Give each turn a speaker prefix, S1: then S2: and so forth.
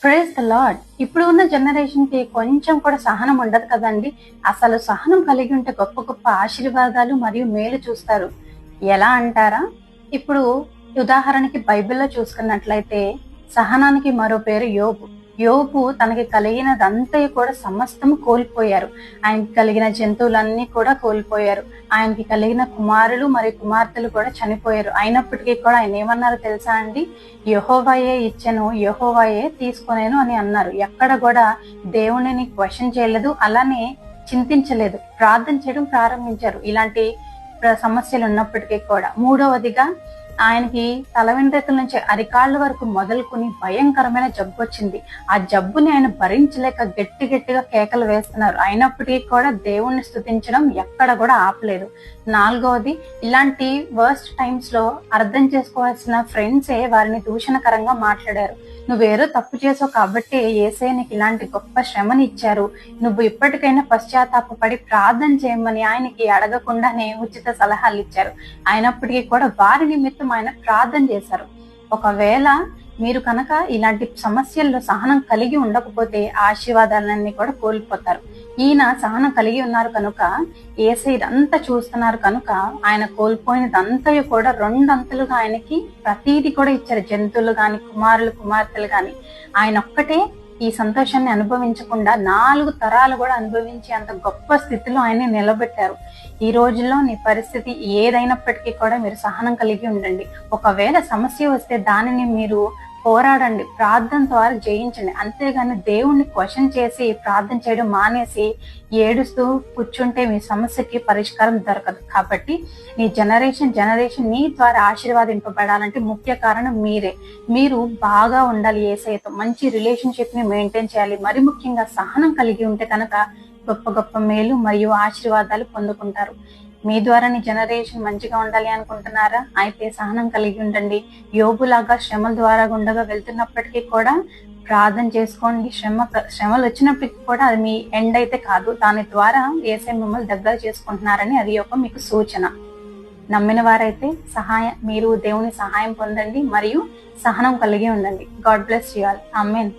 S1: Praise the lord. ఇప్పుడు ఉన్న generation కి కొంచెం కూడా సహనం ఉండదు కదండి. అసలు సహనం కలిగి ఉంటే గొప్ప గొప్ప ఆశీర్వాదాలు మరియు మేలు చూస్తారు. ఎలా అంటారా? ఇప్పుడు ఉదాహరణకి బైబిల్లో చూసుకున్నట్లయితే సహనానికి మరో పేరు యోబు. యోబు తనకి కలిగినదంతా కూడా సమస్తము కోల్పోయారు. ఆయనకి కలిగిన జంతువులన్నీ కూడా కోల్పోయారు. ఆయనకి కలిగిన కుమారులు మరియు కుమార్తెలు కూడా చనిపోయారు. అయినప్పటికీ కూడా ఆయన ఏమన్నారో తెలుసా అండి? యెహోవాయే ఇచ్చెను, యెహోవాయే తీసుకొనేను అని అన్నారు. ఎక్కడ కూడా దేవునిని క్వశ్చన్ చేయలేదు, అలానే చింతించలేదు. ప్రార్థన చేయడం ప్రారంభించారు ఇలాంటి సమస్యలు ఉన్నప్పటికీ కూడా. మూడవదిగా ఆయనకి తల వెంట్రుకల నుంచి అరికాళ్ళ వరకు మొదలుకొని భయంకరమైన జబ్బు వచ్చింది. ఆ జబ్బుని ఆయన భరించలేక గట్టి గట్టిగా కేకలు వేస్తున్నారు. అయినప్పటికీ కూడా దేవుణ్ణి స్తుతించడం ఎక్కడ కూడా ఆపలేదు. నాలుగవది, ఇలాంటి వర్స్ట్ టైమ్స్ లో అర్థం చేసుకోవాల్సిన ఫ్రెండ్సే వారిని దూషణకరంగా మాట్లాడారు. నువ్వేరో తప్పు చేసావు కాబట్టి యేసయ్య నీకు ఇలాంటి గొప్ప శ్రమని ఇచ్చారు, నువ్వు ఇప్పటికైనా పశ్చాత్తాపపడి ప్రార్థన చేయమని ఆయనకి అడగకుండానే ఉచిత సలహాలు ఇచ్చారు. అయినప్పటికీ కూడా వారి నిమిత్తం ఆయన ప్రార్థన చేశారు. ఒకవేళ మీరు కనుక ఇలాంటి సమస్యల్లో సహనం కలిగి ఉండకపోతే ఆశీర్వాదాలన్నీ కూడా కోల్పోతారు. ఈయన సహనం కలిగి ఉన్నారు కనుక, యేసయ్య అంతా చూస్తున్నారు కనుక ఆయన కోల్పోయినదంతా కూడా రెండంతలుగా ఆయనకి ప్రతీది కూడా ఇచ్చారు. జంతువులు గాని, కుమారులు కుమార్తెలు గాని. ఆయన ఒక్కటే ఈ సంతోషాన్ని అనుభవించకుండా 4 తరాలు కూడా అనుభవించి అంత గొప్ప స్థితిలో ఆయన్ని నిలబెట్టారు. ఈ రోజుల్లో నీ పరిస్థితి ఏదైనప్పటికీ కూడా మీరు సహనం కలిగి ఉండండి. ఒకవేళ సమస్య వస్తే దానిని మీరు పోరాడండి, ప్రార్థన ద్వారా జయించండి. అంతేగాని దేవుణ్ణి క్వశ్చన్ చేసి ప్రార్థన చేయడం మానేసి ఏడుస్తూ కూర్చుంటే మీ సమస్యకి పరిష్కారం దొరకదు. కాబట్టి నీ జనరేషన్ నీ ద్వారా ఆశీర్వాదింపబడాలంటే ముఖ్య కారణం మీరే. మీరు బాగా ఉండాలి, యేసయ్యతో మంచి రిలేషన్షిప్ ని మెయింటైన్ చేయాలి. మరి ముఖ్యంగా సహనం కలిగి ఉంటే కనుక గొప్ప గొప్ప మేలు మరియు ఆశీర్వాదాలు పొందుకుంటారు. మీ ద్వారా నీ జనరేషన్ మంచిగా ఉండాలి అనుకుంటున్నారా? అయితే సహనం కలిగి ఉండండి. యోబులాగా శ్రమల ద్వారా గుండగా వెళ్తున్నప్పటికీ కూడా ప్రార్థన చేసుకోండి. శ్రమలు వచ్చినప్పటికీ కూడా అది మీ ఎండ్ అయితే కాదు. దాని ద్వారా యేసయ్య మిమ్మల్ని దగ్గర చేసుకుంటున్నారని అది ఒక మీకు సూచన. నమ్మిన వారైతే మీరు దేవుని సహాయం పొందండి మరియు సహనం కలిగి ఉండండి. God bless you all. Amen.